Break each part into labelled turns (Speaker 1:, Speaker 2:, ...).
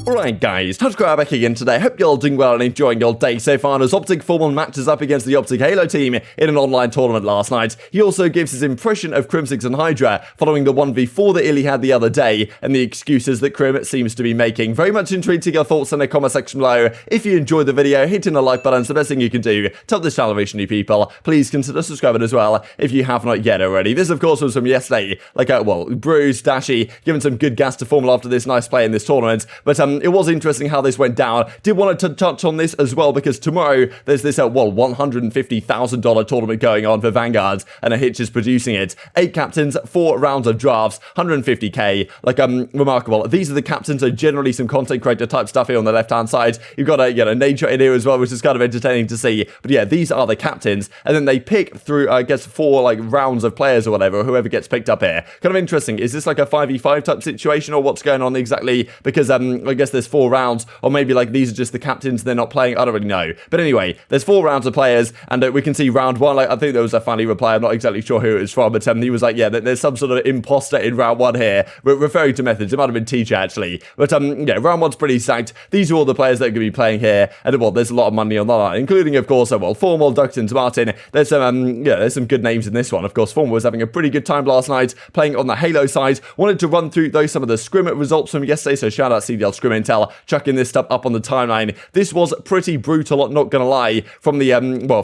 Speaker 1: Alright guys, TacticalRab back again today. Hope you're all doing well and enjoying your day so far as OpTic FormaL matches up against the OpTic Halo team in an online tournament last night. He also gives his impression of Crimsix and Hydra following the 1v4 that Illy had the other day and the excuses that Crim seems to be making. Very much intrigued to your thoughts in the comment section below. If you enjoyed the video, hitting the like button is the best thing you can do to help this channel reach new people. Please consider subscribing as well if you have not yet already. This of course was from yesterday, Bruce, Dashy, giving some good gas to FormaL after this nice play in this tournament, but it was interesting how this went down. Did want to touch on this as well because tomorrow there's this $150,000 tournament going on for Vanguard and a Hitch is producing it. 8 captains, 4 rounds of drafts, 150k, remarkable. These are the captains, so generally some content creator type stuff here on the left hand side. You've got a nature in here as well, which is kind of entertaining to see. But yeah, these are the captains, and then they pick through I guess 4 rounds of players or whatever, whoever gets picked up here. Kind of interesting. Is this like a 5v5 type situation or what's going on exactly? Because I guess there's 4 rounds, or maybe these are just the captains, they're not playing, I don't really know. But anyway, there's 4 rounds of players, and we can see round 1, I think there was a funny reply, I'm not exactly sure who it was from, but he was like, yeah, there's some sort of imposter in round 1 here, referring to methods. It might have been teacher actually, but yeah, round 1's pretty stacked. These are all the players that are going to be playing here, and there's a lot of money on the line, including of course, FormaL, Ductons, Martin. There's some there's some good names in this one. Of course, FormaL was having a pretty good time last night, playing on the Halo side. Wanted to run through some of the Scrim results from yesterday, so shout out CDL Scrim Intel, chucking this stuff up on the timeline. This was pretty brutal, not gonna lie, from the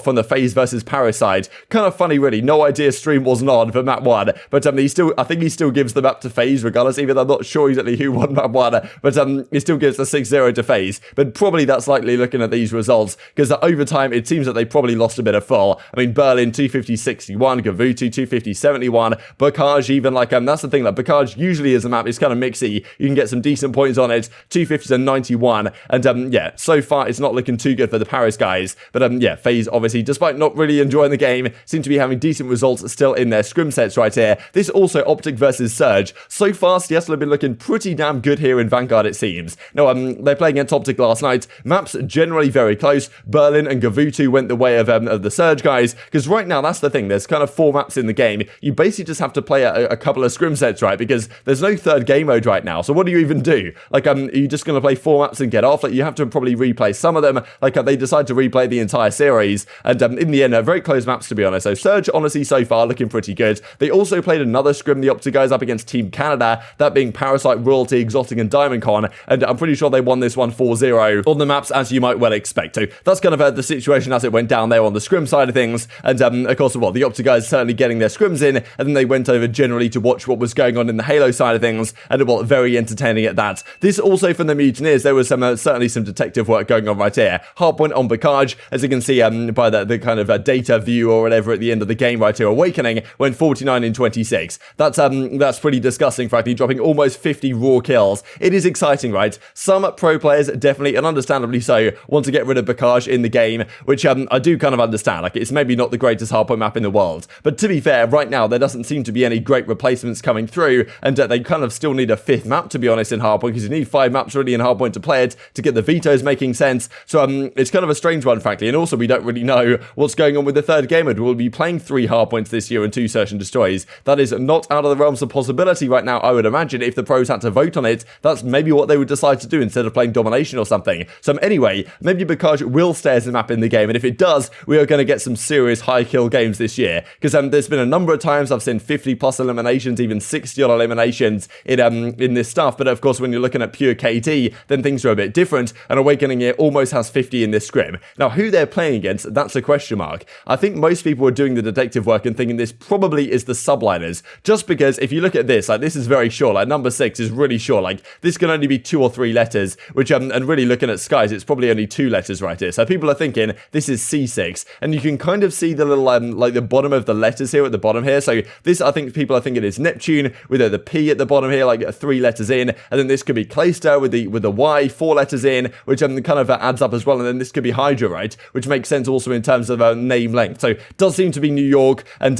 Speaker 1: from the FaZe versus Paris side. Kind of funny really, no idea stream wasn't on for map 1, but I think he still gives the map to FaZe regardless, even though I'm not sure exactly who won map 1, but he still gives the 6-0 to FaZe. But probably that's likely looking at these results, because over time it seems that they probably lost a bit of full. I mean, Berlin 250-61, Gavutu 250-71, Bocage even, that's the thing, Bocage usually is a map, it's kind of mixy, you can get some decent points on it, 250-91, and yeah, so far it's not looking too good for the Paris guys, but yeah, FaZe obviously, despite not really enjoying the game, seem to be having decent results still in their scrim sets right here. This also OpTic versus Surge. So far, Seattle have been looking pretty damn good here in Vanguard, it seems. Now, they played against OpTic last night. Maps generally very close. Berlin and Gavutu went the way of the Surge guys, because right now, that's the thing, there's kind of 4 maps in the game. You basically just have to play a couple of scrim sets, right? Because there's no third game mode right now, so what do you even do? Are you just going to play 4 maps and get off? You have to probably replay some of them. They decide to replay the entire series, and in the end, very close maps to be honest. So Surge, honestly, so far looking pretty good. They also played another scrim, the OpTic guys, up against Team Canada, that being Parasite, Royalty, Exotic, and DiamondCon, and I'm pretty sure they won this one 4-0 on the maps, as you might well expect. So that's kind of the situation as it went down there on the scrim side of things, and of course, the OpTic guys certainly getting their scrims in, and then they went over generally to watch what was going on in the Halo side of things, and it was very entertaining at that. This also from the Mutineers, there was certainly some detective work going on right here. Hardpoint on Bocage, as you can see by the kind of data view or whatever at the end of the game right here. Awakening went 49 in 26. That's pretty disgusting, frankly, dropping almost 50 raw kills. It is exciting, right? Some pro players definitely, and understandably so, want to get rid of Bocage in the game, which I do kind of understand. It's maybe not the greatest hardpoint map in the world, but to be fair, right now there doesn't seem to be any great replacements coming through, and they kind of still need a 5th map, to be honest, in hardpoint, because you need 5 maps really in hardpoint to play it to get the vetoes making sense. So it's kind of a strange one, frankly, and also we don't really know what's going on with the 3rd game mode. We'll be playing 3 hardpoints this year and 2 search and destroys. That is not out of the realms of possibility right now, I would imagine. If the pros had to vote on it, that's maybe what they would decide to do instead of playing domination or something. So anyway, maybe Bocage will stay as a map in the game, and if it does, we are going to get some serious high kill games this year, because there's been a number of times I've seen 50 plus eliminations, even 60 odd eliminations in this stuff, but of course when you're looking at pure KD, then things are a bit different, and Awakening here almost has 50 in this scrim. Now who they're playing against, that's a question mark. I think most people are doing the detective work and thinking this probably is the subliners, just because if you look at this, this is very short, number 6 is really short, this can only be 2 or 3 letters, which and really looking at skies, it's probably only 2 letters right here, so people are thinking this is C6, and you can kind of see the little the bottom of the letters here at the bottom here. So this, I think people are thinking is Neptune with the P at the bottom here, 3 letters in, and then this could be Clayster with the Y, 4 letters in, which kind of adds up as well, and then this could be Hydra, right, which makes sense also in terms of name length. So it does seem to be New York, and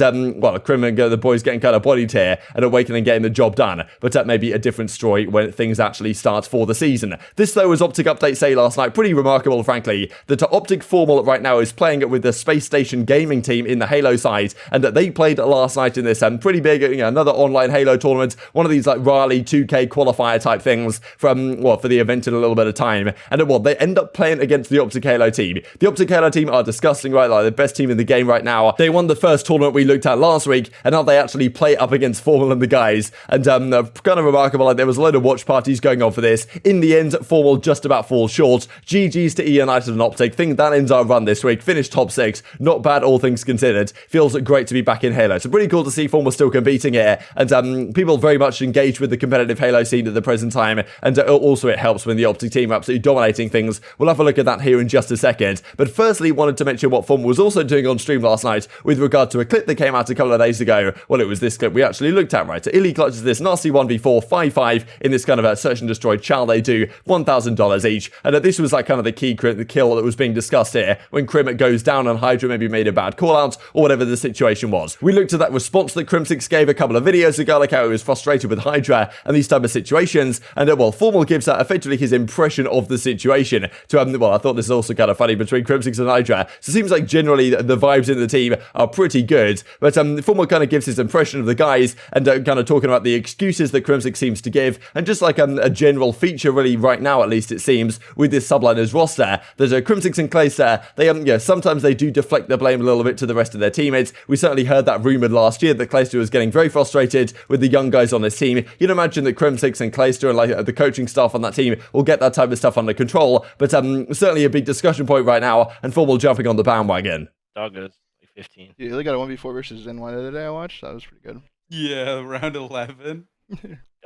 Speaker 1: Crim and the boys getting kind of bodied here, and Awakening getting the job done, but that may be a different story when things actually start for the season. This though was OpTic Update Say last night, pretty remarkable frankly, that OpTic FormaL right now is playing with the Space Station Gaming team in the Halo side, and that they played last night in this pretty big, another online Halo tournament, one of these Raleigh 2K qualifier type things from for the event in a little bit of time. And they end up playing against the OpTic Halo team. The OpTic Halo team are disgusting, right? Like the best team in the game right now. They won the first tournament we looked at last week, and now they actually play up against FormaL and the guys. And kind of remarkable, like there was a load of watch parties going on for this. In the end, FormaL just about falls short. GG's to E United and OpTic. Think that ends our run this week. Finished top 6. Not bad, all things considered. Feels great to be back in Halo. So pretty cool to see FormaL still competing here. And people very much engaged with the competitive Halo scene at the present time. And also it helps when the OpTic team are absolutely dominating things. We'll have a look at that here in just a second. But firstly, wanted to mention what FormaL was also doing on stream last night with regard to a clip that came out a couple of days ago. Well, it was this clip we actually looked at, right? So Illy clutches this nasty 1v4 5-5 in this kind of a search and destroy chow they do, $1,000 each. And this was like kind of the key kill that was being discussed here when Crim goes down and Hydra maybe made a bad call out or whatever the situation was. We looked at that response that Crimsix gave a couple of videos ago, like how he was frustrated with Hydra and these type of situations. And FormaL gives effectively his impression of the situation to I thought this is also kind of funny between Crimsix and Hydra. So it seems like generally the vibes in the team are pretty good, but FormaL kind of gives his impression of the guys and kind of talking about the excuses that Crimsix seems to give, and just like a general feature really right now, at least it seems, with this subliners roster. There's Crimsix and Clayster, they sometimes they do deflect the blame a little bit to the rest of their teammates. We certainly heard that rumoured last year that Clayster was getting very frustrated with the young guys on his team. You'd imagine that Crimsix and Clayster and like the coaching staff on that team will get that type of stuff under control, but certainly a big discussion point right now, and FormaL jumping on the bandwagon.
Speaker 2: Doggos, like 15.
Speaker 3: Yeah, they got a 1v4 versus NY the other day I watched. That was pretty good.
Speaker 4: Yeah, round 11.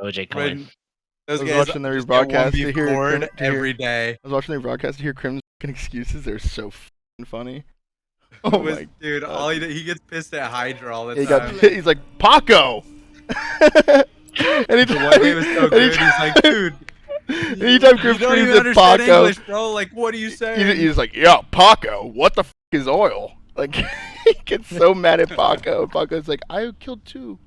Speaker 2: OJ coin.
Speaker 3: I was watching their broadcast to hear
Speaker 4: every day.
Speaker 3: I was watching their broadcast to hear Crim's excuses. They're so funny.
Speaker 4: Oh my dude, God. He gets pissed at Hydra all the time.
Speaker 3: He's like, Paco! And he
Speaker 4: was so good. He's like, dude.
Speaker 3: Anytime Crim screams at Paco,
Speaker 4: English, bro. Like, what are you saying?
Speaker 3: He's like, yeah, Paco. What the is oil? Like, he gets so mad at Paco. Paco's like, I killed 2.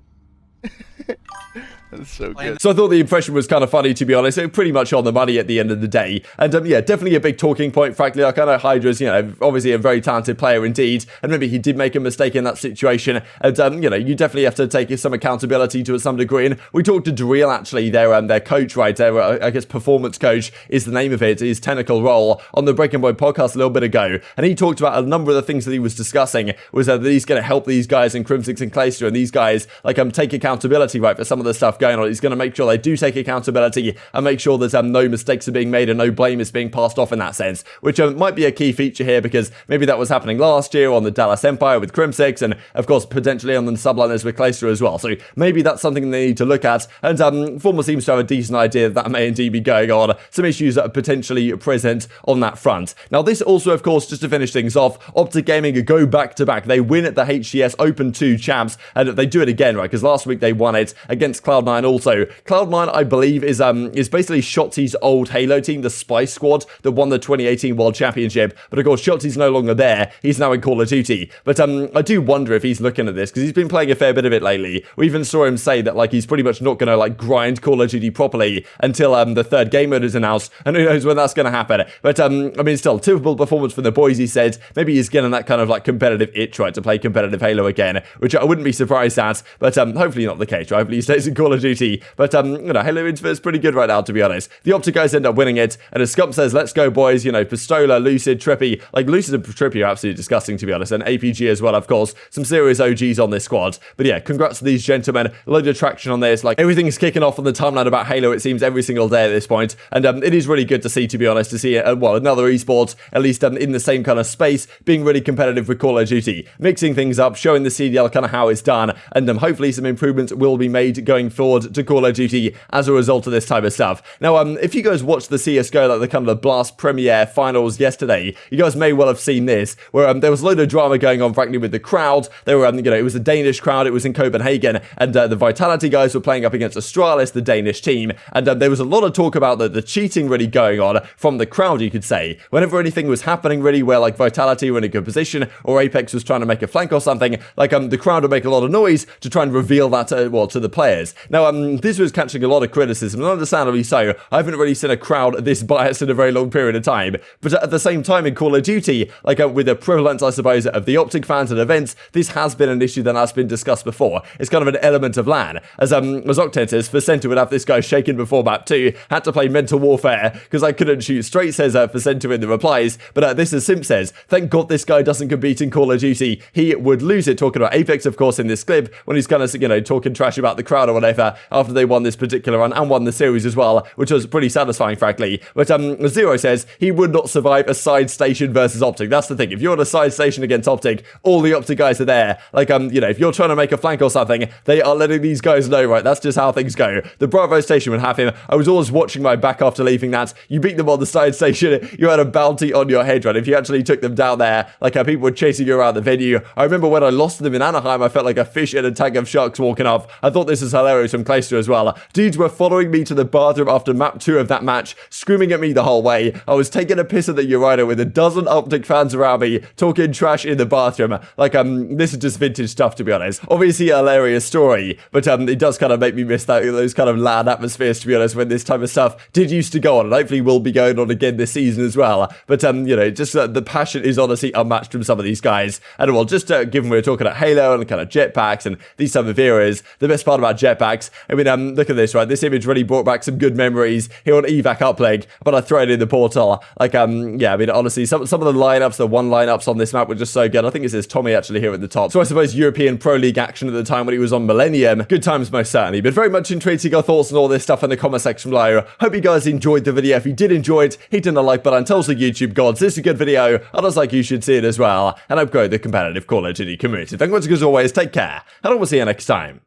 Speaker 3: That's so good.
Speaker 1: So I thought the impression was kind of funny, to be honest. It pretty much on the money at the end of the day. And yeah, definitely a big talking point, frankly. Like, I know Hydra's, obviously a very talented player indeed. And maybe he did make a mistake in that situation. And, you definitely have to take some accountability to some degree. And we talked to Guerrillas, actually, their coach, right? Their, I guess, performance coach is the name of it, his technical role, on the Breaking Point podcast a little bit ago. And he talked about a number of the things that he was discussing was that he's going to help these guys in Crimsix and Clayster, and these guys, like, take accountability, right, for some of the stuff going on. He's going to make sure they do take accountability and make sure that no mistakes are being made and no blame is being passed off in that sense, which might be a key feature here, because maybe that was happening last year on the Dallas Empire with Crimsix, and of course potentially on the subliners with Clayster as well. So maybe that's something they need to look at, and FormaL seems to have a decent idea that may indeed be going on. Some issues that are potentially present on that front. Now this also, of course, just to finish things off, OpTic Gaming go back to back. They win at the HCS Open 2 champs, and they do it again, right, because last week they won it against Cloud9 also. Cloud9, I believe, is basically Shotzi's old Halo team, the Spice Squad, that won the 2018 World Championship. But of course, Shotzi's no longer there. He's now in Call of Duty. But I do wonder if he's looking at this, because he's been playing a fair bit of it lately. We even saw him say that, like, he's pretty much not going to, like, grind Call of Duty properly until the third game mode is announced, and who knows when that's going to happen. But I mean, still, typical performance for the boys, he said. Maybe he's getting that kind of, like, competitive itch, right, to play competitive Halo again, which I wouldn't be surprised at, but hopefully not the case, right? Hopefully he stays in Call of Duty. But Halo is pretty good right now, to be honest. The OpTic guys end up winning it, and as Scump says, let's go, boys. Pistola, Lucid, Trippy. Like, Lucid and Trippy are absolutely disgusting, to be honest, and APG as well, of course. Some serious OGs on this squad. But yeah, congrats to these gentlemen. A load of traction on this. Like, everything's kicking off on the timeline about Halo, it seems, every single day at this point. And it is really good to see, to be honest, to see, another esports, at least in the same kind of space, being really competitive with Call of Duty. Mixing things up, showing the CDL kind of how it's done, and hopefully some improvements will be made going forward to Call of Duty as a result of this type of stuff. Now, if you guys watched the CSGO, like the kind of the Blast Premiere finals yesterday, you guys may well have seen this, where there was a load of drama going on, frankly, with the crowd. They were, it was a Danish crowd, it was in Copenhagen, and the Vitality guys were playing up against Astralis, the Danish team, and there was a lot of talk about the cheating really going on from the crowd, you could say. Whenever anything was happening really, where like Vitality were in a good position, or Apex was trying to make a flank or something, like the crowd would make a lot of noise to try and reveal that that, to the players. Now, this was catching a lot of criticism, and understandably so. I haven't really seen a crowd this biased in a very long period of time. But at the same time, in Call of Duty, like with the prevalence, I suppose, of the OpTic fans at events, this has been an issue that has been discussed before. It's kind of an element of LAN. As Octane says, FaZe would have this guy shaken before map 2, had to play Mental Warfare because I couldn't shoot straight, says FaZe in the replies. But this is Simp says, thank God this guy doesn't compete in Call of Duty. He would lose it, talking about Apex, of course, in this clip, when he's kind of, talking trash about the crowd or whatever after they won this particular run and won the series as well, which was pretty satisfying, frankly. But Zero says he would not survive a side station versus OpTic. That's the thing. If you're on a side station against OpTic, all the OpTic guys are there. Like, if you're trying to make a flank or something, they are letting these guys know, right? That's just how things go. The Bravo station would have him. I was always watching my back after leaving that. You beat them on the side station, you had a bounty on your head, right? If you actually took them down there, like how people were chasing you around the venue. I remember when I lost them in Anaheim, I felt like a fish in a tank of sharks walking off. I thought this was hilarious from Clayster as well. Dudes were following me to the bathroom after map 2 of that match, screaming at me the whole way. I was taking a piss at the urinal with a dozen OpTic fans around me, talking trash in the bathroom. Like, this is just vintage stuff, to be honest. Obviously a hilarious story, but it does kind of make me miss those kind of LAN atmospheres, to be honest, when this type of stuff did used to go on, and hopefully will be going on again this season as well. But, just the passion is honestly unmatched from some of these guys. And well, just given we're talking about Halo and kind of jetpacks and these type of eras, the best part about jetpacks, I mean, look at this, right? This image really brought back some good memories here on evac uplink, but I throw it in the portal. Like, I mean, honestly, some of the lineups, the one lineups on this map were just so good. I think it says Tommy actually here at the top. So I suppose European Pro League action at the time when he was on Millennium. Good times, most certainly. But very much intrigued to your thoughts on all this stuff in the comment section below. Hope you guys enjoyed the video. If you did enjoy it, hit the like button, tell us the YouTube gods this is a good video. Others like you should see it as well. And upgrade the competitive Call of Duty community. Thank you as always. Take care. And I will see you next time.